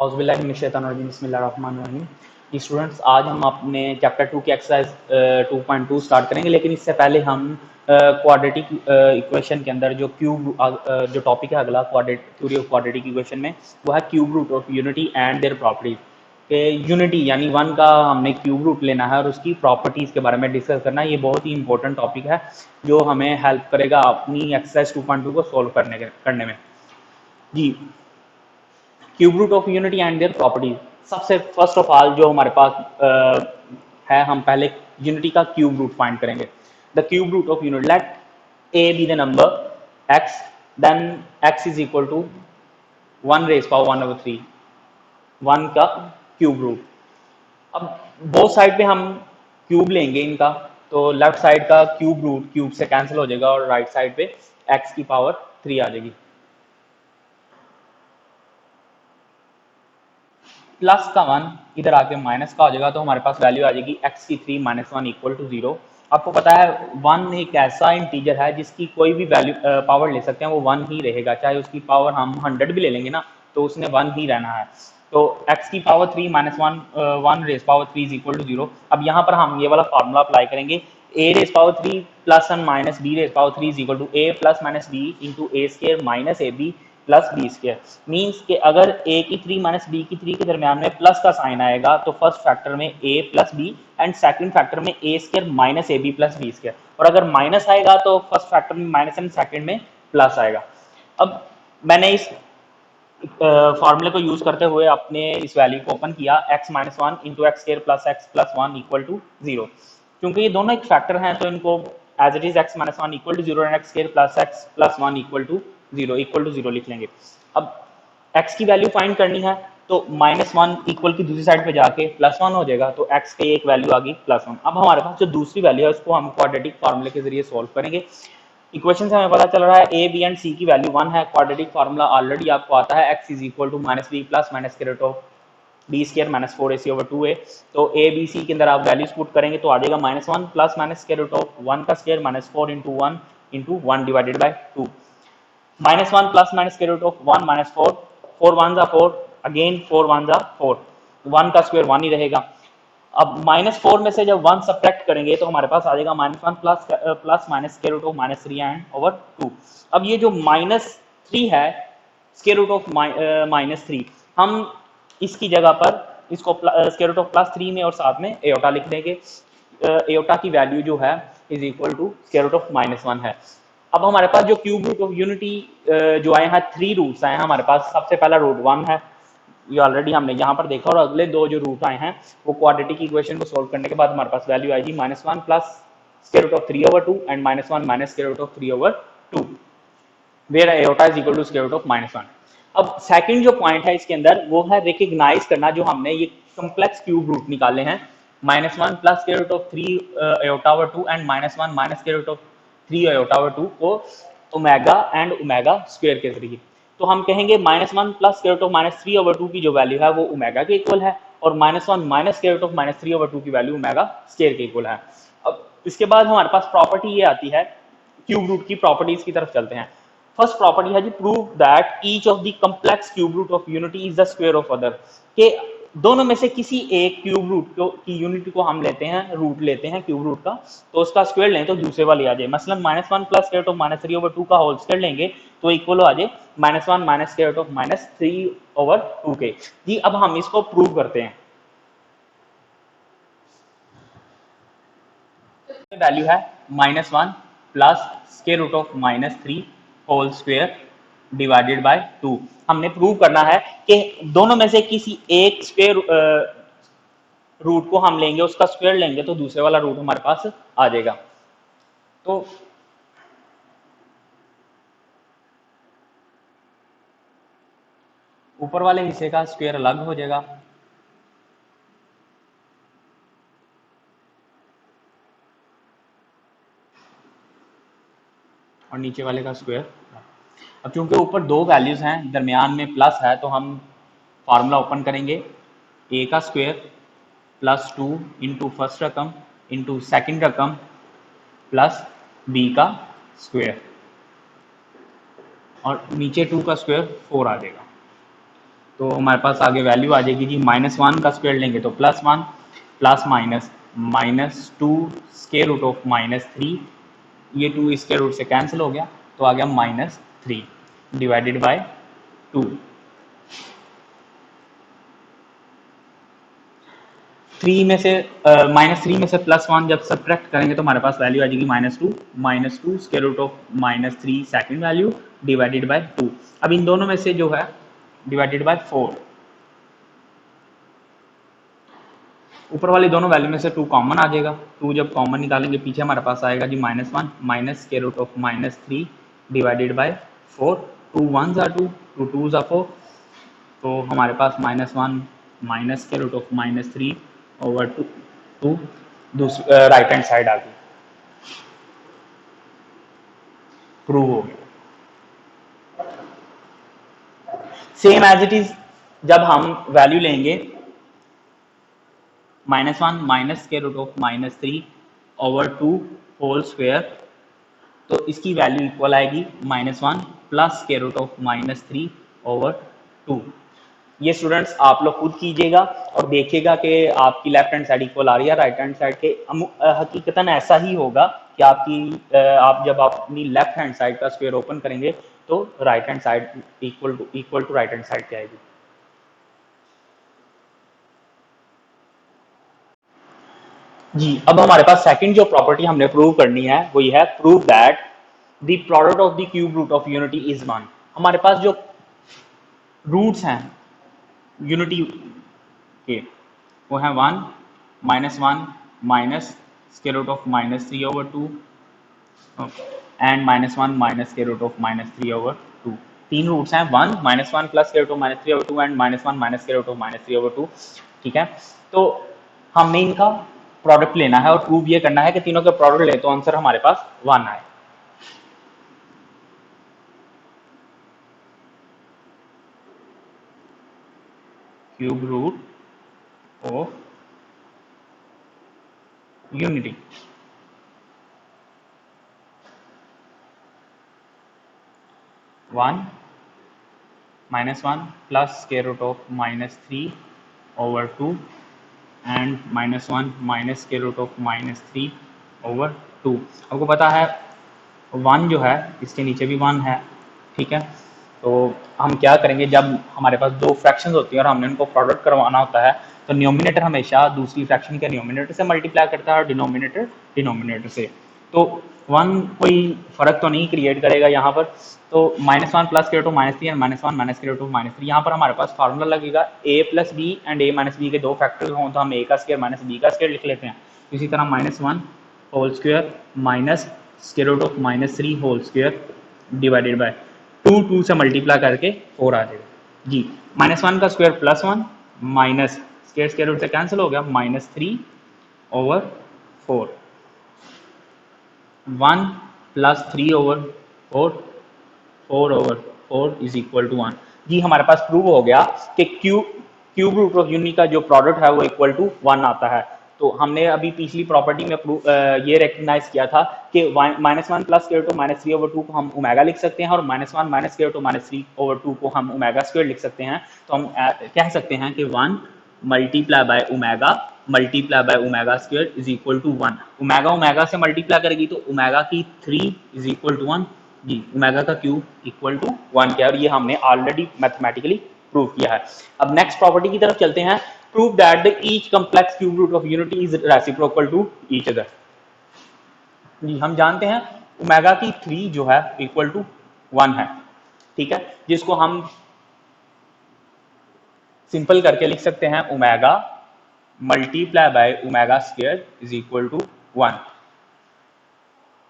बिस्मिल्लाहिर्रहमानिर्रहीम। स्टूडेंट्स, आज हम अपने चैप्टर 2 की एक्सरसाइज 2.2 स्टार्ट करेंगे, लेकिन इससे पहले हम क्वाड्रेटिक इक्वेशन के अंदर जो जो टॉपिक है अगला थ्योरी ऑफ क्वाड्रेटिक इक्वेशन में, वो है cube root of unity and their properties. के यूनिटी यानी वन का हमने क्यूब रूट लेना है और उसकी प्रॉपर्टीज़ के बारे में डिस्कस करना है। ये बहुत ही इंपॉर्टेंट टॉपिक है जो हमें हेल्प करेगा अपनी एक्सरसाइज 2.2 को सोल्व करने में। जी, cube root of unity and their properties. सबसे फर्स्ट ऑफ ऑल जो हमारे पास है, हम पहले यूनिटी का क्यूब रूट फाइंड करेंगे। The cube root of unit, let a be the number x, then x is equal to 1 raise power 1/3, 1 का क्यूब रूट। अब बोथ साइड पे हम क्यूब लेंगे इनका, तो लेफ्ट साइड का क्यूब रूट क्यूब से कैंसिल हो जाएगा और राइट साइड पे एक्स की पावर 3 आ जाएगी। प्लस का 1 इधर आके माइनस का हो जाएगा, तो हमारे पास वैल्यू आ जाएगी एक्स की 3 - 1 इक्वल टू 0। आपको पता है 1 एक ऐसा इंटीजर है जिसकी कोई भी वैल्यू पावर ले सकते हैं, वो 1 ही रहेगा। चाहे उसकी पावर हम 100 भी ले लेंगे ना, तो उसने 1 ही रहना है। तो x की power 3 - 1 raise power 3 is equal to 0। अब यहाँ पर हम ये वाला फार्मूला अप्लाई करेंगे, a raise power 3 plus 1 minus b raise power 3 is equal to a plus minus b into a square minus A B plus b square. Means कि अगर a की 3 माइनस b की 3 के दरमियान में प्लस का sign आएगा, तो फर्स्ट फैक्टर में a plus b and second factor में a square minus A B plus b square, और अगर माइनस आएगा तो फर्स्ट फैक्टर में माइनस एंड सेकंड में प्लस आएगा। अब मैंने इस फार्मूले को यूज करते हुए अपने इस वैल्यू को ओपन किया, x - 1 into x square plus x plus 1 equal to 0। क्योंकि ये दोनों एक फैक्टर हैं, तो इनको as it is x - 1 equal to 0 and x square plus x plus 1 equal to 0 लिख लेंगे। अब x की वैल्यू फाइंड करनी है, तो -1 इक्वल की दूसरी साइड पे जाके +1 हो जाएगा, तो x की एक वैल्यू आ गई +1। अब हमारे पास जो दूसरी वैल्यू है उसको हम क्वाड्रेटिक फार्मूले के जरिए सोल्व करेंगे। इक्वेशन से हमें पता चल रहा है ए बी एंड सी की वैल्यू 1 है। क्वाड्रेटिक फार्मूला ऑलरेडी आपको आता है, x is equal to -b plus minus के root of b square minus 4ac/2a। तो ए बी सी के अंदर आप वैल्यूज पुट करेंगे तो आ जाएगा -1 प्लस माइनस के रूट ऑफ 1 का square minus 4 into 1 into 1 divided by 2। -1 plus minus के रूट ऑफ 1 माइनस 4, 4 1 जा 4, अगेन 4 1 जा 4, 1 का स्क्वायर 1 ही रहेगा। अब -4 में से जब 1 सब्ट्रैक्ट करेंगे तो हमारे पास आ जाएगा -1 plus minus square root of -3 and over 2। अब ये जो -3 है स्क्वायर रूट ऑफ -3, हम इसकी जगह पर इसको स्क्वायर रूट ऑफ +3 में और साथ में एयोटा लिख देंगे। एयोटा की वैल्यू जो है is equal to square root of -1 है। अब हमारे पास जो क्यूब रूट ऑफ यूनिटी जो आए हैं, 3 रूट्स आए हैं हमारे पास। सबसे पहला रूट 1 है, ये ऑलरेडी हमने यहाँ पर देखा, और अगले दो जो रूट आए हैं वो क्वाड्रेटिक इक्वेशन को सोल्व करने के बाद हमारे पास वैल्यू आएगी -1 plus square root of 3/2 and -1 minus square root of 3/2, where iota is equal to square root of -1। अब सेकंड जो पॉइंट है इसके अंदर वो है रिकग्नाइज करना, जो हमने ये कॉम्प्लेक्स क्यूब रूट निकाले हैं, -1 plus square root of 3/2 and -1 minus square root of 3/2 को ओमेगा एंड ओमेगा स्क्वायर के जरिए। तो हम कहेंगे -1 प्लस स्क्वायर रूट ऑफ -3/2 की जो वैल्यू है वो ओमेगा के इक्वल है, और -1 माइनस स्क्वायर रूट ऑफ -3/2 की वैल्यू ओमेगा स्क्वायर के इक्वल है। अब इसके बाद हमारे पास प्रॉपर्टी ये आती है, क्यूब रूट की प्रॉपर्टीज की तरफ चलते हैं। फर्स्ट प्रॉपर्टी है जी, prove that each of the complex cube root of unity is the square of other. के दोनों में से किसी एक क्यूब रूट की यूनिटी को हम लेते हैं, रूट लेते हैं क्यूब रूट का, तो उसका स्क्वायर लें तो दूसरे वाली आ जाए। मसलन -1 प्लस स्क्वायर रूट ऑफ -3/2 का होल स्क्वायर लेंगे तो इक्वल आ जाए -1 माइनस स्क्वायर रूट ऑफ -3/2 के। जी, अब हम इसको प्रूव करते हैं। वैल्यू है -1 plus square root of -3 whole square divided by 2। हमने प्रूव करना है कि दोनों में से किसी एक स्क्वायर रूट को हम लेंगे, उसका स्क्वायर लेंगे तो दूसरे वाला रूट हमारे पास आ जाएगा। तो ऊपर वाले हिस्से का स्क्वायर अलग हो जाएगा, और नीचे वाले का स्क्वायर। अब चूंकि ऊपर दो वैल्यूज हैं, दरमियान में प्लस है, तो हम फार्मूला ओपन करेंगे, ए का स्क्वायर +2 इंटू फर्स्ट रकम इंटू सेकेंड रकम प्लस बी का स्क्वायर, और नीचे 2 का स्क्वायर 4 आ जाएगा। तो हमारे पास आगे वैल्यू आ जाएगी जी -1 का स्क्वायर लेंगे तो +1 plus minus -2 square root of -3, ये 2 स्क्वायर रूट से कैंसिल हो गया तो आ गया -3 डिवाइडेड बाय 2। 3 में से -3 में से +1 जब सब्ट्रैक्ट करेंगे तो हमारे पास वैल्यू आ जाएगी -2 square root of -3 second value divided by 2। अब इन दोनों में से जो है डिवाइडेड बाय 4, ऊपर वाली दोनों वैल्यू में से 2 कॉमन आ जाएगा। 2 जब कॉमन निकालेंगे पीछे हमारे पास आएगा जी -1 minus square root of -3 divided by 4। 2 1 ज़ा 2, 2 2 ज़ा 4, तो हमारे पास -1 minus square root of -3 over 2 दूसरी राइट हैंड साइड आ गई, प्रूव हो गया। सेम एज इट इज जब हम वैल्यू लेंगे -1 minus square root of -3 over 2 whole square, तो इसकी वैल्यू इक्वल आएगी -1 plus square root of -3 over 2। ये स्टूडेंट्स आप लोग खुद कीजिएगा और देखिएगा कि आपकी लेफ्ट हैंड साइड इक्वल आ रही है राइट हैंड साइड के। हकीकतन ऐसा ही होगा कि आप जब आप अपनी लेफ्ट हैंड साइड का स्क्वायर ओपन करेंगे तो right hand side equal to right hand side के आएगी। जी, अब हमारे पास सेकंड जो प्रॉपर्टी हमने प्रूव करनी है वो ये है, prove that the product of the cube root of unity is 1। हमारे पास जो रूट्स हैं यूनिटी के वो है 1 -1 minus square root of -3 over 2 and -1 minus square root of -3 over 2। तीन रूट्स हैं, 1 -1 plus square root of -3 over 2 and -1 minus square root of -3 over 2। ठीक है, तो हमने इनका प्रोडक्ट लेना है और प्रूव ये करना है कि तीनों के प्रोडक्ट ले तो आंसर हमारे पास 1 आए। Cube root of unity -1 plus square root of -3 over 2 and -1 minus square root of -3 over 2। आपको पता है 1 जो है इसके नीचे भी 1 है। ठीक है, तो हम क्या करेंगे, जब हमारे पास दो फ्रैक्शंस होती हैं और हमने उनको प्रोडक्ट करवाना होता है तो न्यूमिनेटर हमेशा दूसरी फ्रैक्शन के न्यूमिनेटर से मल्टीप्लाई करता है और डिनोमिनेटर से। तो 1 कोई फर्क तो नहीं क्रिएट करेगा यहाँ पर, तो -1 plus square root of -3 and -1 minus square root of -3। यहाँ पर हमारे पास फार्मूला लगेगा a plus b and a minus b के दो फैक्टर्स हों तो हम a का स्क्वायर माइनस b का स्क्वायर लिख लेते हैं। इसी तरह -1 whole square minus square root of -3 whole square divided by 2 से मल्टीप्लाई करके 4 आ जाएगा जी। -1 का स्क्वायर +1 माइनस स्क्वायर रूट से कैंसिल हो गया -3 over 4, 1 plus 3 over 4, 4 over 4 is equal to 1। जी, हमारे पास प्रूव हो गया कि क्यूब रूट ऑफ यूनिटी का जो प्रोडक्ट है वो इक्वल टू 1 आता है। तो हमने अभी पिछली प्रॉपर्टी में ये रिकग्नाइज किया था कि -1 plus square root of -3 over 2 को हम ओमेगा लिख सकते हैं और -1 minus square root of -3 over 2 को हम ओमेगा स्क्वायर लिख सकते हैं। तो हम कह सकते हैं कि 1 multiply by omega square is equal to 1। Omega से मल्टीप्लाई करेगी तो ओमेगा की 3 इज इक्वल टू 1 जी। ओमेगा का क्यूब इक्वल टू 1 क्या है, और ये हमने ऑलरेडी मैथमेटिकली प्रूव किया है। अब नेक्स्ट प्रॉपर्टी की तरफ चलते हैं, prove that the each complex cube root of unity is reciprocal to each other. जी, हम जानते हैं ओमेगा की 3 जो है इक्वल टू 1 है। ठीक है, जिसको हम सिंपल करके लिख सकते हैं omega multiply by omega square is equal to 1।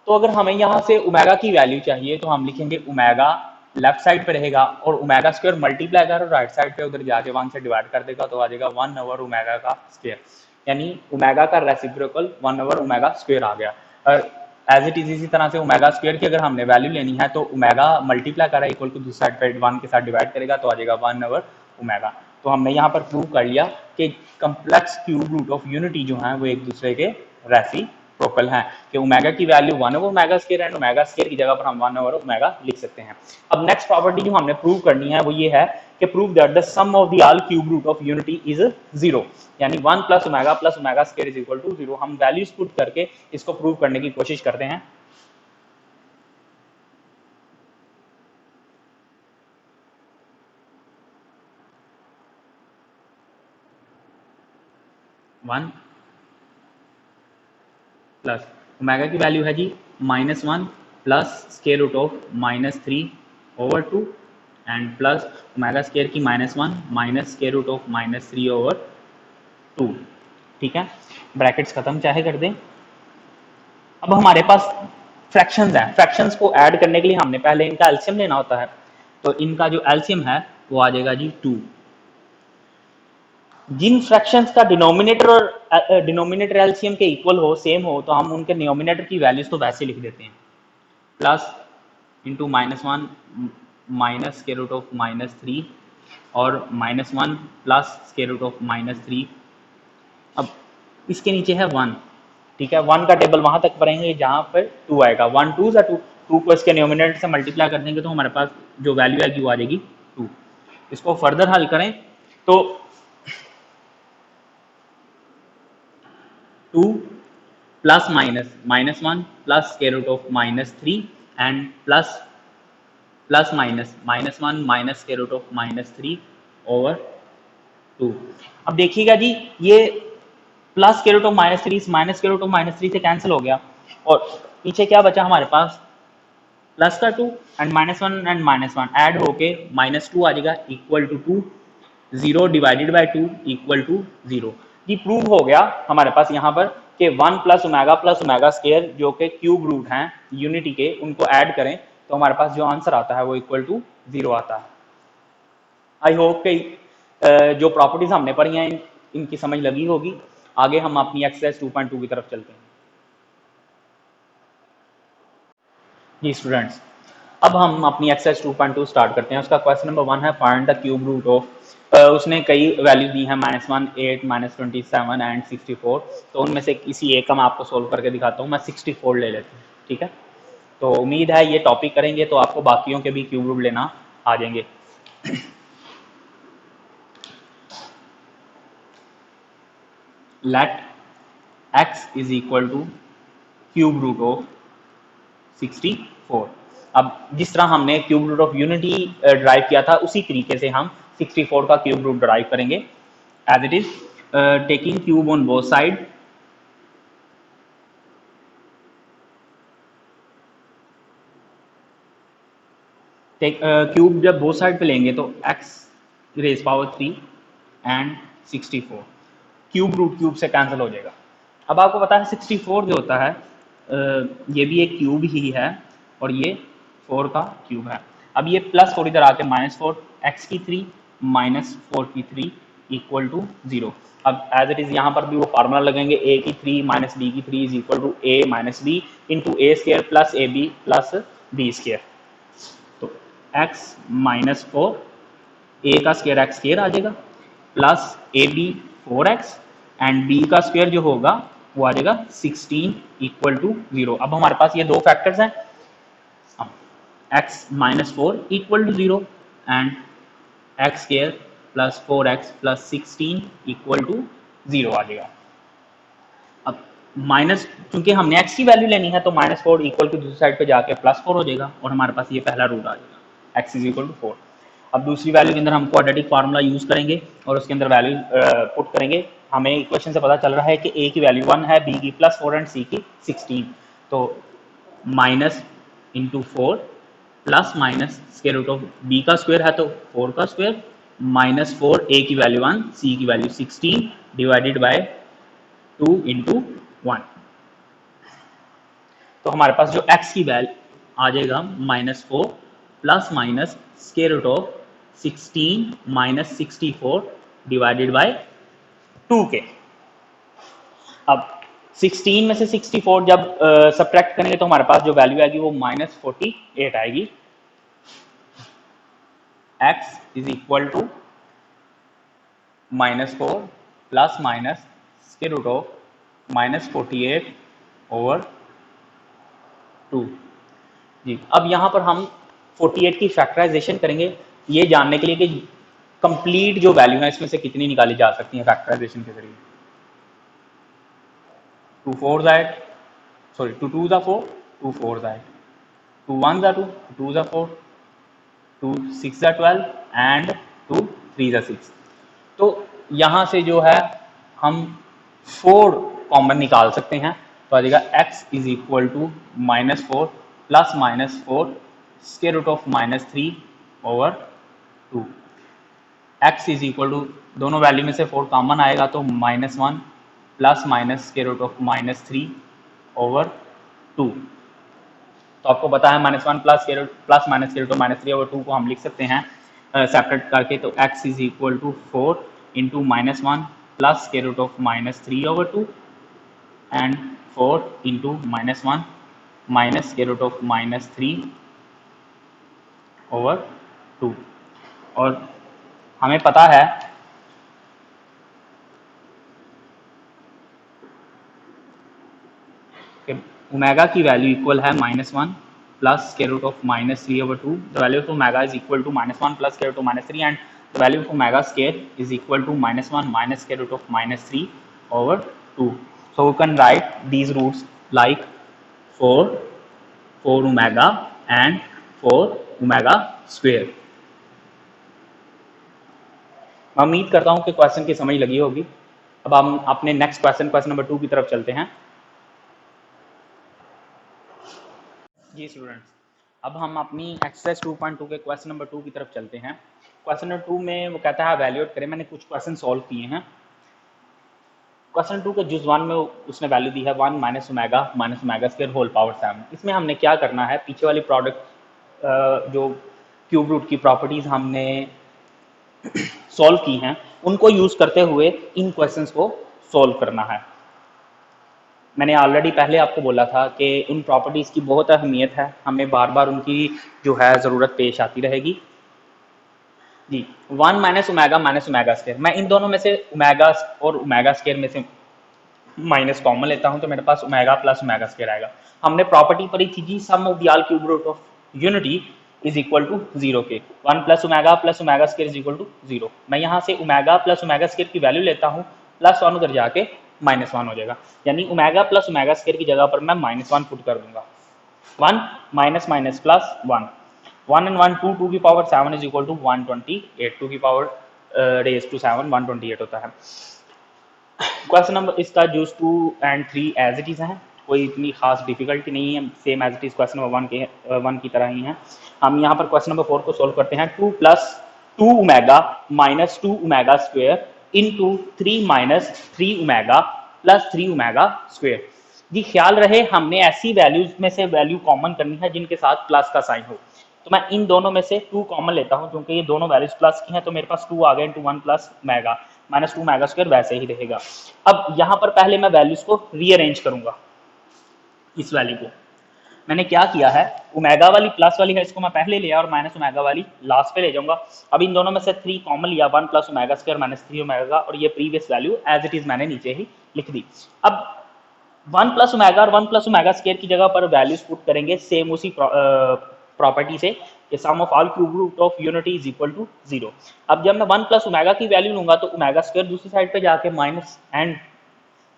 तो अगर हमें यहाँ से ओमेगा की वैल्यू चाहिए तो हम लिखेंगे ओमेगा लेफ्ट साइड पे रहेगा और ओमेगा स्क्वायर मल्टीप्लाई कर राइट साइड पे उधर जाके 1 से डिवाइड कर देगा तो आ जाएगा 1 ओवर ओमेगा का स्क्वायर, यानी ओमेगा का रेसिप्रोकल 1 ओवर ओमेगा स्क्वायर आ गया। और एज इट इज इसी तरह से ओमेगा स्क्वायर की अगर हमने वैल्यू लेनी है तो ओमेगा मल्टीप्लाई कर रहा है इक्वल टू दूसरी साइड पे 1 के साथ डिवाइड करेगा तो आ जाएगा 1 ओवर ओमेगा। तो हमने यहाँ पर प्रूव कर लिया कि complex cube root of unity जो है वो एक दूसरे के रेसिप्रोकल रेसिप्रोकल हैं कि ओमेगा की value 1 over omega square and omega square की जगह पर हम 1 ओवर ओमेगा लिख सकते हैं। अब नेक्स्ट प्रॉपर्टी जो हमने प्रूव करनी है वो ये है कि prove that the sum of the all cube root of unity is 0, यानी 1 plus omega square is equal to 0। हम वैल्यूज पुट करके इसको प्रूव करने की कोशिश करते हैं। वन प्लस ओमेगा की वैल्यू है जी -1 plus square root of -3 over 2 and plus omega square की -1 minus square root of -3 over 2। ठीक है, ब्रैकेट्स खत्म चाहे कर दें। अब हमारे पास फ्रैक्शंस हैं, फ्रैक्शंस को ऐड करने के लिए हमने पहले इनका एलसीएम लेना होता है, तो इनका जो एलसीएम है वो आ जाएगा जी 2। जिन फ्रैक्शंस का डिनोमिनेटर और डिनोमिनेटर एलसीएम के इक्वल हो, सेम हो, तो हम उनके डिनोमिनेटर की वैल्यूज तो वैसे लिख देते हैं, plus into -1 minus square root of -3 और -1 प्लस स्क्वायर रूट ऑफ -3। अब इसके नीचे है 1, ठीक है, 1 का टेबल वहां तक पढ़ेंगे जहां पर 2 आएगा, 1 2 सा 2, 2 को इसके डिनोमिनेटर से मल्टीप्लाई कर देंगे तो हमारे पास जो वैल्यू आएगी वो आ जाएगी 2। इसको फर्दर हल करें तो 2 plus -1 plus square root of -3 and plus -1 minus square root of -3 over 2। अब देखिएगा जी, ये plus square root of -3 minus square root of -3 से कैंसिल हो गया और पीछे क्या बचा हमारे पास, प्लस का 2 एंड -1 एंड -1 ऐड होके -2 आ जाएगा equal to 2, 0 divided by 2 equal to 0। ये प्रूव हो गया हमारे पास यहाँ पर कि 1 प्लस ओमेगा स्क्वायर जो कि क्यूब रूट हैं यूनिटी के, उनको ऐड करें तो हमारे पास जो आंसर आता है वो इक्वल टू 0 आता है। आई होप कि जो प्रॉपर्टीज हमने पढ़ी हैं इनकी समझ लगी होगी। आगे हम अपनी एक्सरसाइज 2.2 की तरफ चलते हैं। जी स्टूडेंट्स, अब हम अपनी एक्सरसाइज 2.2 स्टार्ट करते हैं। उसका क्वेश्चन नंबर 1 है find the cube root of, उसने कई वैल्यू दी हैं -1 8 -27 एंड 64। तो उनमें से किसी एक का मैं आपको सोल्व करके दिखाता हूँ। मैं 64 ले लेता हूँ, ठीक है। तो उम्मीद है ये टॉपिक करेंगे तो आपको बाकियों के भी क्यूब रूट लेना आ जाएंगे। Let x is equal to cube root of 64। अब जिस तरह हमने cube root of unity derive किया था उसी तरीके से हम 64 का क्यूब रूट ड्राइव करेंगे। As it is taking cube on both side, cube जब बोथ साइड पे लेंगे तो x raise power 3 and 64 cube root cube से कैंसिल हो जाएगा। अब आपको पता है 64 जो होता है ये भी एक क्यूब ही है और ये 4 का क्यूब है। अब ये प्लस 4 इधर आके -4 x की 3 -4 की 3 इक्वल टू 0। अब एज इट इज यहाँ पर भी वो फार्मूला लगेंगे, a की 3 माइनस b की 3 is equal to a minus B into a square plus A B plus b square. तो x -4 a का स्क्वायर x स्क्वायर आ जाएगा plus A b 4x and b का स्क्वायर जो होगा वो आ जाएगा 16 इक्वल टू 0। अब हमारे पास ये दो फैक्टर्स हैं, x -4 equal to 0 and x square plus 4x plus 16 equal to 0 आ जाएगा। अब माइनस, क्योंकि हमने x की वैल्यू लेनी है तो -4 इक्वल टू दूसरी साइड पे जाके +4 हो जाएगा और हमारे पास ये पहला रूट आ जाएगा x इज इक्वल टू 4। अब दूसरी वैल्यू के अंदर हम क्वाड्रेटिक फार्मूला यूज करेंगे और उसके अंदर वैल्यू पुट करेंगे। हमें इक्वेशन से पता चल रहा है कि a की वैल्यू 1 है, b की +4 एंड c की 16। तो minus into 4 plus minus square root of b का स्क्वायर है तो 4 का स्क्वायर -4 a की वैल्यू 1 c की वैल्यू 16 डिवाइडेड बाय 2 इंटू 1। तो हमारे पास जो x की वैल्यू आ जाएगा -4 plus minus square root of 16 minus 64 divided by 2 के। अब 16 में से 64 जब सब्ट्रैक्ट करेंगे तो हमारे पास जो वैल्यू आएगी वो -48 आएगी। x is equal to -4 plus minus square root of -48 over 2। जी, अब यहाँ पर हम 48 की फैक्टराइजेशन करेंगे ये जानने के लिए कि कंप्लीट जो वैल्यू है इसमें से कितनी निकाली जा सकती है फैक्टराइजेशन के जरिए। 2 4 8, सॉरी 2 2 4, 2 4 8, 2 1 2, 2 4, 2 6 12 एंड 2 3 6। तो यहाँ से जो है हम 4 कॉमन निकाल सकते हैं, तो आ जाएगा x is equal to -4 plus -4 square root of -3 over 2। x is equal to दोनों वैल्यू में से 4 कॉमन आएगा तो -1 plus minus square root of -3 over 2। तो आपको पता है -1 plus minus square root of -3 over 2 को हम लिख सकते हैं सेपरेट करके, तो x is equal to 4 into -1 plus square root of -3 over 2 and 4 into -1 minus square root of -3 over 2। और हमें पता है कि ओमेगा की वैल्यू इक्वल है -1 plus square root of -3 over 2। The value of omega is equal to -1 plus square root of -3 and the value of omega square is equal to -1 minus square root of -3 over 2। So we can write these roots like 4 omega and 4 omega square। मैं उम्मीद करता हूँ कि question की समझ लगी होगी। अब हम अपने नेक्स्ट क्वेश्चन नंबर 2 की तरफ चलते हैं। जी स्टूडेंट्स, अब हम अपनी एक्सरसाइज 2.2 के क्वेश्चन नंबर 2 की तरफ चलते हैं। क्वेश्चन नंबर 2 में वो कहता है वैल्यूएट करें। मैंने कुछ क्वेश्चन सॉल्व किए हैं। क्वेश्चन 2 के जुज 1 में उसने वैल्यू दी है 1 minus omega square whole power 7। इसमें हमने क्या करना है, पीछे वाली प्रोडक्ट जो क्यूब रूट की प्रॉपर्टीज हमने सॉल्व की हैं उनको यूज करते हुए इन क्वेश्चंस को सॉल्व करना है। मैंने ऑलरेडी पहले आपको बोला था कि उन प्रॉपर्टीज की बहुत अहमियत है, हमें बार बार उनकी जो है ज़रूरत पेश आती रहेगी। जी, 1 माइनस ओमेगा स्क्वायर, मैं इन दोनों में से ओमेगा और ओमेगा स्क्वायर में से माइनस कॉमन लेता हूं तो मेरे पास ओमेगा प्लस ओमेगा स्क्वायर आएगा। हमने प्रॉपर्टी पढ़ी थी जी, sum of the all cube root of unity is equal to 0 के 1 plus omega square is equal to 0। मैं यहाँ से ओमेगा प्लस ओमेगा स्क्वायर की वैल्यू लेता हूँ, प्लस 1 उधर जाके -1 हो जाएगा, यानी ओमेगा प्लस ओमेगा स्क्वायर की जगह पर मैं -1 पुट कर दूंगा। 1 माइनस माइनस प्लस 1, 1 and 1 2 की पावर 7 इज इक्वल टू 128, 2 की पावर रेज टू 7 128 होता है। क्वेश्चन नंबर इसका जूस 2 and 3 एज इट इज है, कोई इतनी खास डिफिकल्टी नहीं है, same as it is question number 1 की तरह ही है। हम यहाँ पर क्वेश्चन नंबर 4 को सोल्व करते हैं। 2 plus 2 omega minus 2 omega square into 3 minus 3 omega plus 3 omega square. जी ख्याल रहे हमने ऐसी वैल्यूज में से वैल्यू कॉमन करनी है जिनके साथ प्लस का साइन हो। तो मैं इन दोनों में से 2 कॉमन लेता हूं, क्योंकि ये दोनों वैल्यूज प्लस की हैं तो मेरे पास 2 आ गए into 1 plus omega minus 2 omega square वैसे ही रहेगा। अब यहाँ पर पहले मैं वैल्यूज को रीअरेंज करूंगा। इस वैल्यू को मैंने क्या किया है, ओमेगा वाली प्लस वाली है इसको मैं पहले लिया और माइनस ओमेगा वाली लास्ट पे ले जाऊंगा। अब इन दोनों में से 3 कॉमन लिया, 1 plus omega square minus 3 omega, और ये previous value as it is मैंने नीचे ही लिख दी। अब 1 प्लस ओमेगा और 1 प्लस ओमेगा स्क्वायर की जगह पर वैल्यूज पुट करेंगे सेम उसी प्रॉपर्टी से, sum of all cube root of unity is equal to 0। अब जब मैं 1 प्लस ओमेगा की वैल्यू लूंगा तो ओमेगा स्क्वायर दूसरी साइड पे जाके माइनस, एंड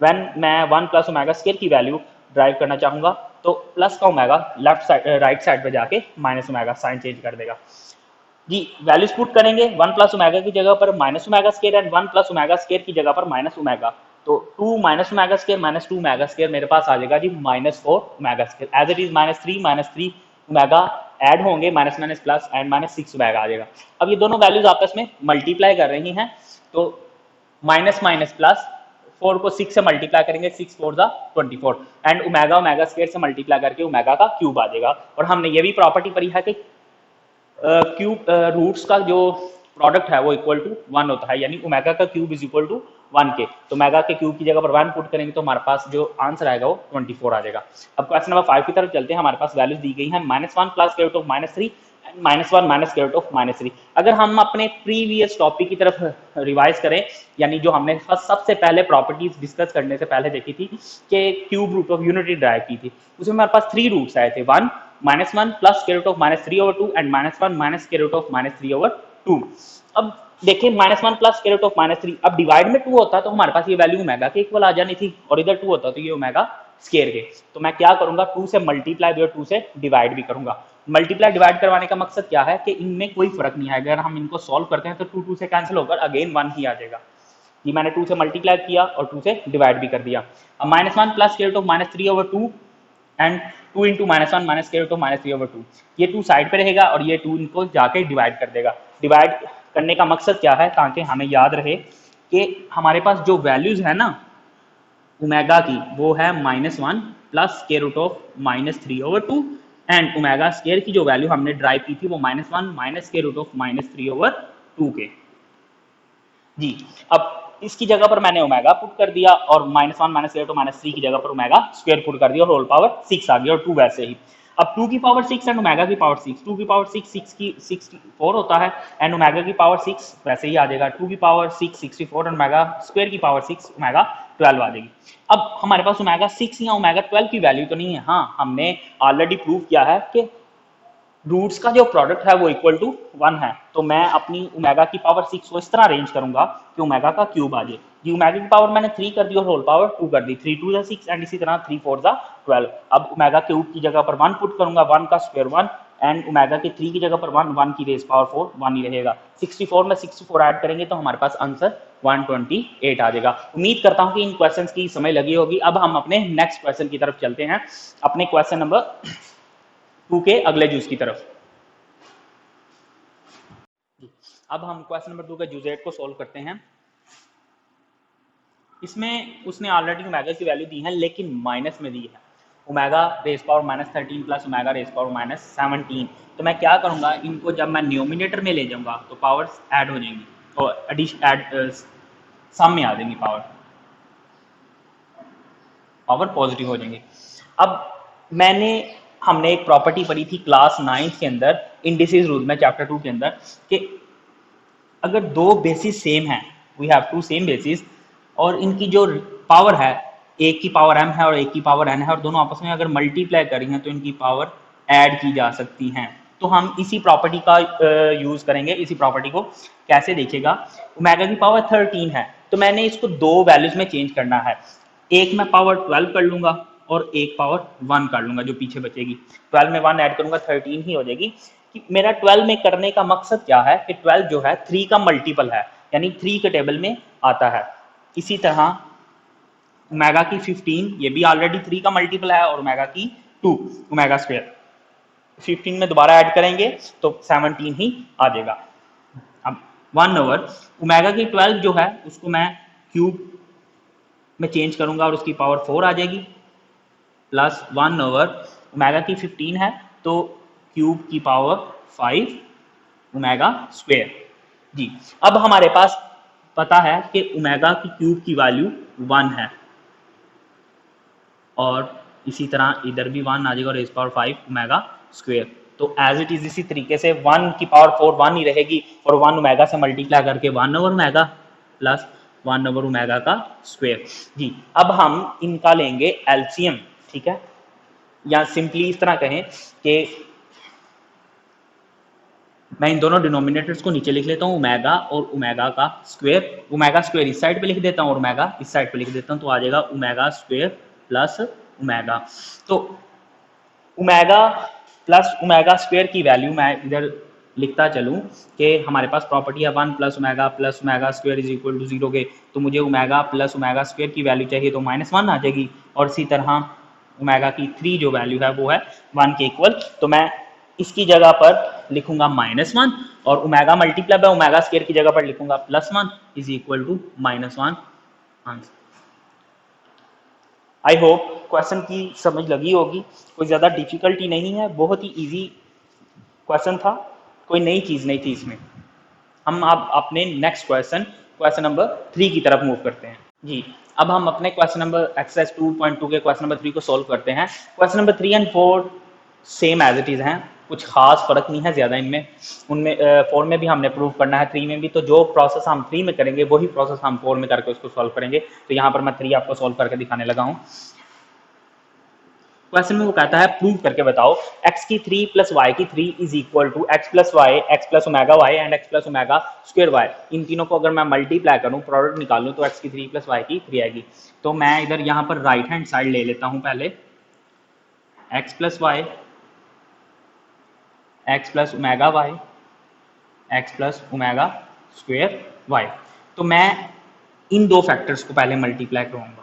व्हेन मैं 1 प्लस ओमेगा स्क्वायर की वैल्यू ड्राइव करना चाहूंगा तो प्लस का omega left side right side पे जाके माइनस ओमेगा साइन चेंज कर देगा। जी वैल्यूज पुट करेंगे, 1 प्लस ओमेगा की जगह पर minus omega square and 1 plus omega square की जगह पर माइनस ओमेगा, तो 2 minus omega square minus 2 omega square मेरे पास आ जाएगा जी -4 omega square. As it is -3 omega add होंगे, minus minus plus and -6 omega आ जाएगा। अब ये दोनों वैल्यूज आपस में मल्टीप्लाई कर रही हैं तो माइनस माइनस प्लस 4 को 6 से मल्टीप्लाई करेंगे, 6 4 जा 24 एंड ओमेगा ओमेगा स्क्वायर से मल्टीप्लाई करके ओमेगा का क्यूब आ जाएगा। और हमने ये भी प्रॉपर्टी पढ़ी है कि क्यूब रूट्स का जो प्रोडक्ट है वो इक्वल टू 1 होता है, यानी ओमेगा का क्यूब इज इक्वल टू 1 के, तो ओमेगा के क्यूब की जगह पर 1 पुट करेंगे तो हमारे पास जो आंसर आएगा वो 24 आ जाएगा। अब क्वेश्चन नंबर 5 की तरफ चलते हैं। हमारे पास वैल्यूज दी गई हैं -1 plus square root of -3 -1 minus square root of -3। अगर हम अपने प्रीवियस टॉपिक की तरफ रिवाइज करें, यानी जो हमने सबसे पहले प्रॉपर्टीज डिस्कस करने से पहले देखी थी कि cube root of unity derive की थी, उसमें हमारे पास 3 रूट्स आए थे, 1 -1 plus square root of -3/2 and -1 minus square root of -3/2। अब देखिए -1 प्लस स्क्वायर रूट ऑफ -3, अब डिवाइड में 2 होता तो हमारे पास ये वैल्यू ओमेगा के इक्वल आ जानी थी, और इधर 2 होता तो ये ओमेगा स्क्वायर के। तो मैं क्या करूंगा, 2 से मल्टीप्लाई भी और 2 से डिवाइड भी करूंगा। मल्टीप्लाई डिवाइड करवाने का मकसद क्या है कि इनमें कोई फर्क नहीं आएगा, अगर हम इनको सॉल्व करते हैं तो 2 2 से कैंसिल होकर अगेन 1 ही आ जाएगा। ये मैंने 2 से मल्टीप्लाई किया और 2 से डिवाइड भी कर दिया। अब -1 plus square root of -3/2 and 2 into -1 minus square root of -3/2, ये 2 साइड पे रहेगा और ये 2 इनको जाके डिवाइड कर देगा। डिवाइड करने का मकसद क्या है, ताकि हमें याद रहे कि हमारे पास जो वैल्यूज है ना ओमेगा की, वो है -1 plus square root of -3/2 and omega square की जो वैल्यू हमने ड्राइव की थी वो -1 माइनस स्क्वायर रूट ऑफ -3/2 के। जी, अब इसकी जगह पर मैंने ओमेगा पुट कर दिया और -1 माइनस स्क्वायर रूट ऑफ -3 की जगह पर ओमेगा स्क्वायर पुट कर दिया और होल पावर 6 आ गया, और 2 वैसे ही। अब 2 की पावर 6 एंड ओमेगा की पावर 6, 2 की पावर 6 6 की 64 होता है एंड ओमेगा की पावर 6 वैसे ही आ जाएगा, 2 की पावर 6 64 एंड ओमेगा स्क्वायर की पावर 6 ओमेगा 12 आ जाएगी। अब हमारे पास ओमेगा 6 या ओमेगा 12 की वैल्यू तो नहीं है, हाँ हमने ऑलरेडी प्रूव किया है कि रूट्स का जो प्रोडक्ट है वो इक्वल टू 1 है, तो मैं अपनी ओमेगा की पावर 6 को इस तरह अरेंज करूंगा कि ओमेगा का क्यूब आ जाए। जी, ओमेगा की पावर मैंने 3 कर दी और होल पावर 2 कर दी, 3 2 जा 6 एंड इसी तरह 3 4 जा 12। अब ओमेगा क्यूब की जगह पर 1 पुट करूंगा, 1 का स्क्वायर 1 एंड ओमेगा के 3 की जगह पर 1 1 की रेज पावर 4 1 ही रहेगा। 64 में 64 ऐड करेंगे तो हमारे पास आंसर 128 आ जाएगा। उम्मीद करता हूं कि इन क्वेश्चंस की समझ लगी होगी। अब हम अपने नेक्स्ट क्वेश्चन की तरफ चलते हैं, अपने क्वेश्चन नंबर 2 के अगले जूस की तरफ। अब हम क्वेश्चन नंबर 2 का जूस 8 को सॉल्व करते हैं। इसमें उसने ऑलरेडी ओमेगा की वैल्यू दी है लेकिन माइनस में दी है, omega raise power -13 plus omega raise power -17। तो मैं क्या करूंगा, इनको जब मैं न्यूमिनेटर में ले जाऊंगा तो पावर्स ऐड हो जाएंगी और एडिशन सम में आ जाएंगी, पावर पॉजिटिव हो जाएंगे। अब हमने एक प्रॉपर्टी पढ़ी थी क्लास 9 के अंदर इंडिसेस रूल में, चैप्टर 2 के अंदर, कि अगर दो बेसिस सेम है, we have two same basis, और इनकी जो पावर है, एक की पावर m है और एक की पावर n है, और दोनों आपस में अगर मल्टीप्लाई करी हैं तो इनकी पावर ऐड की जा सकती हैं। तो हम इसी प्रॉपर्टी का यूज करेंगे। इसी प्रॉपर्टी को कैसे देखिएगा, ओमेगा की पावर 13 है तो मैंने इसको दो वैल्यूज में चेंज करना है, एक मैं पावर 12 कर लूंगा और एक पावर 1 कर लूंगा, जो पीछे बचेगी 12 में 1 ऐड करूंगा 13 ही हो जाएगी। कि मेरा 12 में करने का मकसद क्या है कि 12 जो है 3 का मल्टीपल है, यानी 3 के टेबल में आता है। इसी तरह ओमेगा की 15 ये भी ऑलरेडी 3 का मल्टीपल है, और ओमेगा की 2 ओमेगा स्क्वायर 15 में दोबारा ऐड करेंगे तो 17 ही आ जाएगा। अब 1 ओवर ओमेगा की 12 जो है उसको मैं क्यूब में चेंज करूंगा और उसकी पावर 4 आ जाएगी, प्लस 1 ओवर ओमेगा की 15 है तो क्यूब की पावर 5 ओमेगा स्क्वायर। जी, अब हमारे पास पता है कि ओमेगा की क्यूब की वैल्यू 1 है, और इसी तरह इधर भी 1 आ जाएगा और रेज पावर 5 ओमेगा स्क्वायर। तो एज इट इज इसी तरीके से 1 की पावर 4 1 ही रहेगी, और 1 ओमेगा से मल्टीप्लाई करके 1 over omega plus 1 over omega का स्क्वायर। जी, अब हम इनका लेंगे एलसीएम, ठीक है, या सिंपली इस तरह कहें कि मैं इन दोनों डिनोमिनेटर्स को नीचे लिख लेता हूँ, ओमेगा और ओमेगा का स्क्वायर। ओमेगा स्क्वायर इस साइड पे लिख देता हूँ और ओमेगा इस साइड पे लिख देता हूँ, तो आ जाएगा ओमेगा स्क्वायर प्लस ओमेगा। तो ओमेगा प्लस ओमेगा स्क्वायर की वैल्यू मैं इधर लिखता चलूँ कि हमारे पास प्रॉपर्टी है 1 plus omega square is equal to 0 के, तो मुझे ओमेगा प्लस ओमेगा स्क्वायर की वैल्यू चाहिए तो -1 आ जाएगी, और इसी तरह ओमेगा की 3 जो वैल्यू है वो है 1 के इक्वल। तो मैं इसकी जगह पर लिखूंगा -1 और omega multiply by omega square की जगह पर लिखूंगा +1 is equal to -1 answer. I hope question की समझ लगी होगी, कोई ज़्यादा डिफिकल्टी नहीं है, बहुत ही इजी क्वेश्चन था, कोई नई चीज़ नहीं थी इसमें। हम अब अपने नेक्स्ट क्वेश्चन नंबर 3 की तरफ मूव करते हैं। जी, अब हम अपने क्वेश्चन नंबर एक्सरसाइज 2.2 के क्वेश्चन नंबर 3 को सॉल्व करते हैं। Question number 3 and 4 same as it is हैं, कुछ खास फर्क नहीं है ज़्यादा इनमें, उनमें 4 में भी हमने प्रूव करना है, 3 में भी। तो जो प्रोसेस हम 3 में करेंगे वही प्रोसेस हम 4 में करके उसको सॉल्व करेंगे। तो यहाँ पर मैं 3 आपको सॉल्व करके दिखाने लगा हूँ। क्वेश्चन में वो कहता है प्रूव करके बताओ x की 3 प्लस वाई की 3 is equal to x plus Y, x plus omega y and x plus omega square y. इन तीनों को अगर मैं मल्टीप्लाई करूं, प्रोडक्ट निकालूं, तो x की 3 प्लस वाई की 3 आएगी। तो मैं इधर यहाँ पर राइट हैंड साइड ले लेता हूं पहले, X plus Y, x plus omega Y, x plus omega square Y. तो मैं इन दो फैक्टर्स को पहले मल्टीप्लाई करवाऊंगा।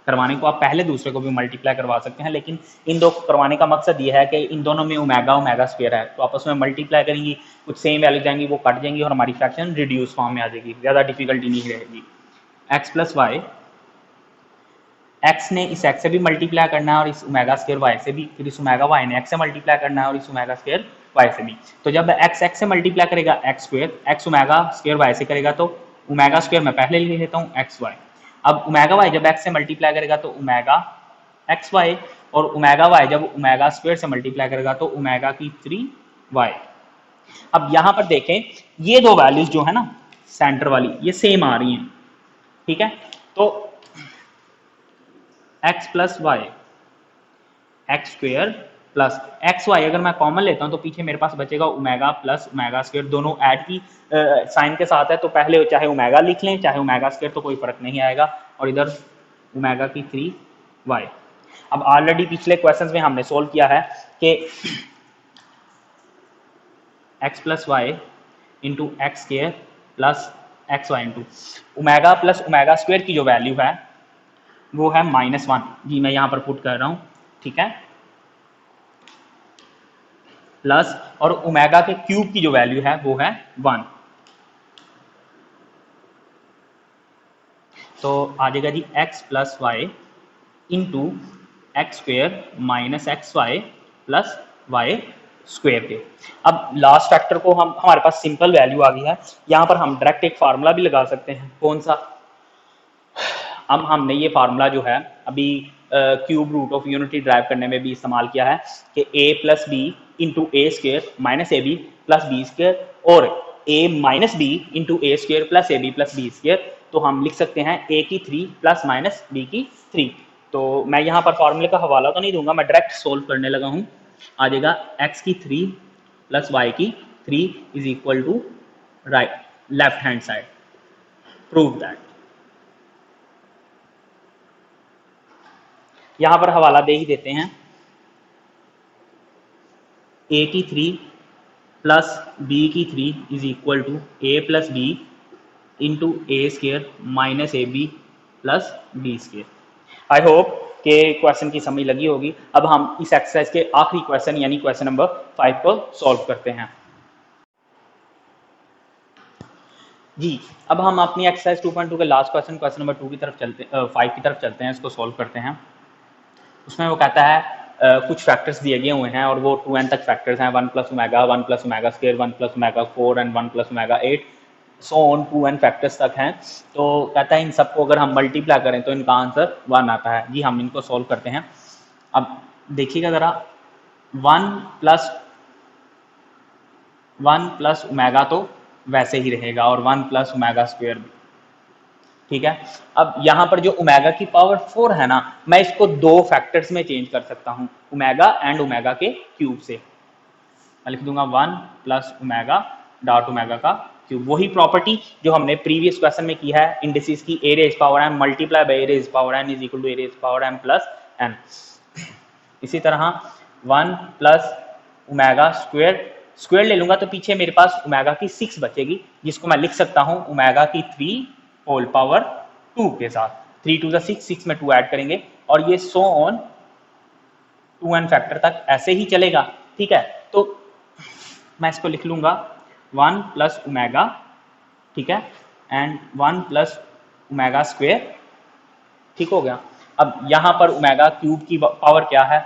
करवाने को आप पहले दूसरे को भी मल्टीप्लाई करवा सकते हैं, लेकिन इन दो को करवाने का मकसद ये है कि इन दोनों में ओमेगा ओमेगा स्क्वायर है, तो आपस में मल्टीप्लाई करेंगी, कुछ सेम वैल्यू जाएंगी, वो कट जाएंगी और हमारी फ्रैक्शन रिड्यूस फॉर्म में आ जाएगी, ज़्यादा डिफिकल्टी नहीं रहेगी। एक्स प्लस वाई, एक्स ने इस एक्स से भी मल्टीप्लाई करना है और इस ओमेगा स्क्वायर वाई से भी, फिर इस ओमेगा वाई ने एक्स से मल्टीप्लाई करना है और इस ओमेगा स्क्वायर वाई से भी। तो जब एक्स एक्स से मल्टीप्लाई करेगा X square, X omega square Y से करेगा तो ओमेगा स्क्वायर मैं पहले ले लेता हूँ एक्स वाई। अब ओमेगा वाई जब एक्स से मल्टीप्लाई करेगा तो ओमेगा एक्स वाई, और ओमेगा वाई जब ओमेगा स्क्वायर से मल्टीप्लाई करेगा तो ओमेगा की 3 वाई। अब यहाँ पर देखें, ये दो वैल्यूज जो है ना सेंटर वाली, ये सेम आ रही हैं, ठीक है। तो X plus Y, X square plus X Y अगर मैं कॉमन लेता हूं तो पीछे मेरे पास बचेगा ओमेगा प्लस ओमेगा स्क्वायर, दोनों ऐड की साइन के साथ है, तो पहले चाहे ओमेगा लिख लें चाहे ओमेगा स्क्वायर, तो कोई फर्क नहीं आएगा, और इधर ओमेगा की 3 वाई। अब ऑलरेडी पिछले क्वेश्चंस में हमने सोल्व किया है कि X plus Y into X square plus X Y into omega plus omega square की जो वैल्यू है वो है -1 जी, मैं यहां पर पुट कर रहा हूं, ठीक है, प्लस और ओमेगा के क्यूब की जो वैल्यू है वो है 1। तो आ जाएगा जी x plus Y into x square minus x y plus y square के। अब लास्ट फैक्टर को हमारे पास सिंपल वैल्यू आ गई है, यहाँ पर हम डायरेक्ट एक फार्मूला भी लगा सकते हैं। कौन सा? अब हमने ये फार्मूला जो है अभी cube root of unity derive करने में भी इस्तेमाल किया है कि a plus B into A square minus A B plus B square, और a minus B into A square plus A B plus B square. तो हम लिख सकते हैं a की 3 प्लस माइनस बी की 3। तो मैं यहाँ पर फार्मूले का हवाला तो नहीं दूंगा, मैं डायरेक्ट सोल्व करने लगा हूँ। आ जाएगा x की 3 प्लस वाई की 3 is equal to right left hand side. Prove that. यहां पर हवाला दे ही देते हैं, a की 3 प्लस b की 3 is equal to a plus B into A square minus A B plus B square. I hope के question की समझ लगी होगी। अब हम इस एक्सरसाइज के आखिरी क्वेश्चन यानी क्वेश्चन नंबर 5 को सॉल्व करते हैं जी। अब हम अपनी एक्सरसाइज 2.2 के लास्ट क्वेश्चन नंबर 2 की तरफ चलते 5 की तरफ चलते हैं, इसको सॉल्व करते हैं। उसमें वो कहता है कुछ फैक्टर्स दिए गए हुए हैं और वो 2n तक फैक्टर्स हैं, 1 plus omega, 1 plus omega square, 1 plus omega 4 and 1 plus omega 8, so on 2n factors तक हैं। तो कहता है इन सबको अगर हम मल्टीप्लाई करें तो इनका आंसर 1 आता है जी। हम इनको सॉल्व करते हैं। अब देखिएगा ज़रा, 1 प्लस ओमेगा तो वैसे ही रहेगा और 1 प्लस ओमेगा स्क्वायर भी, ठीक है। अब यहाँ पर जो ओमेगा की पावर 4 है ना, मैं इसको दो फैक्टर्स में चेंज कर सकता हूँ, ओमेगा एंड ओमेगा के क्यूब से। मैं लिख दूंगा 1 प्लस ओमेगा डॉट ओमेगा का क्यूब। वही प्रॉपर्टी जो हमने प्रीवियस क्वेश्चन में की है, इंडिसेस की a raise power m multiply by a raise power n is equal to a raise power m plus n। इसी तरह 1 प्लस ओमेगा स्क्वायर ले लूंगा तो पीछे मेरे पास ओमेगा की 6 बचेगी, जिसको मैं लिख सकता हूँ ओमेगा की 3 होल पावर 2 के साथ। 3 टू 6 में 2 ऐड करेंगे और ये सो ऑन 2n फैक्टर तक ऐसे ही चलेगा, ठीक है। तो मैं इसको लिख लूंगा 1 प्लस ओमेगा, ठीक है, एंड 1 प्लस ओमेगा स्क्वायर, ठीक हो गया। अब यहाँ पर ओमेगा क्यूब की पावर क्या है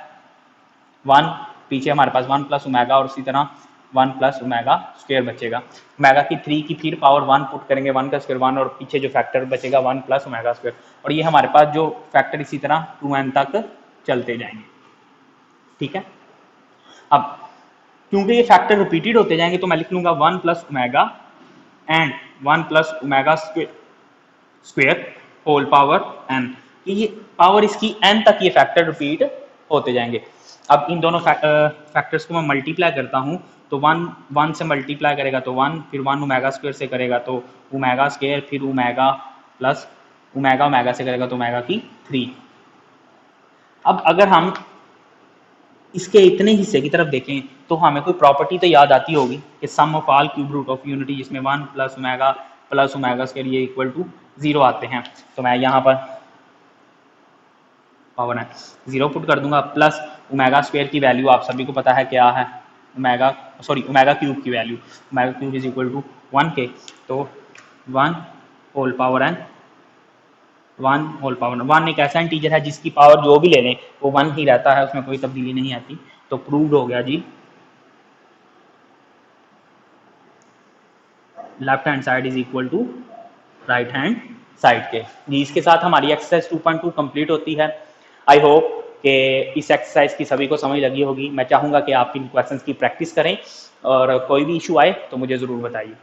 1, पीछे हमारे पास 1 प्लस ओमेगा और इसी तरह 1 प्लस ओमेगा स्क्वायर बचेगा। ओमेगा की 3 की फिर पावर 1 पुट करेंगे, 1 का स्क्वायर 1, और पीछे जो फैक्टर बचेगा 1 प्लस ओमेगा स्क्वायर, और ये हमारे पास जो फैक्टर इसी तरह 2n तक चलते जाएंगे, ठीक है। अब क्योंकि ये फैक्टर रिपीटेड होते जाएंगे तो मैं लिख लूंगा 1 plus omega and 1 plus omega square whole power n। ये पावर इसकी n तक ये फैक्टर रिपीट होते जाएंगे। अब इन दोनों फैक्टर्स को मैं मल्टीप्लाई करता हूँ तो 1 से मल्टीप्लाई करेगा तो 1, फिर 1 ओमेगा स्क्वेयर से करेगा तो ओमेगा स्क्वेयर, फिर ओमेगा प्लस ओमेगा से करेगा तो ओमेगा की 3। अब अगर हम इसके इतने हिस्से की तरफ देखें तो हमें कोई प्रॉपर्टी तो याद आती होगी कि sum of all cube root of unity, जिसमें 1 प्लस ओमेगा स्क्वायर ये इक्वल टू 0 आते हैं। तो मैं यहाँ पर पावर है 0 पुट कर दूंगा, प्लस ओमेगा स्क्वायर की वैल्यू आप सभी को पता है क्या है, ओमेगा क्यूब की value, omega cube is equal to 1 के। तो 1 whole power n, 1 whole power 1 एक ऐसा इंटीजर है जिसकी पावर जो भी ले लें वो 1 ही रहता है, उसमें कोई तब्दीली नहीं आती। तो प्रूव्ड हो गया जी left hand side is equal to right hand side के जी। इसके साथ हमारी एक्सरसाइज 2.2 कंप्लीट होती है। आई होप कि इस एक्सरसाइज की सभी को समझ लगी होगी। मैं चाहूँगा कि आप इन क्वेश्चंस की प्रैक्टिस करें और कोई भी इशू आए तो मुझे ज़रूर बताइए।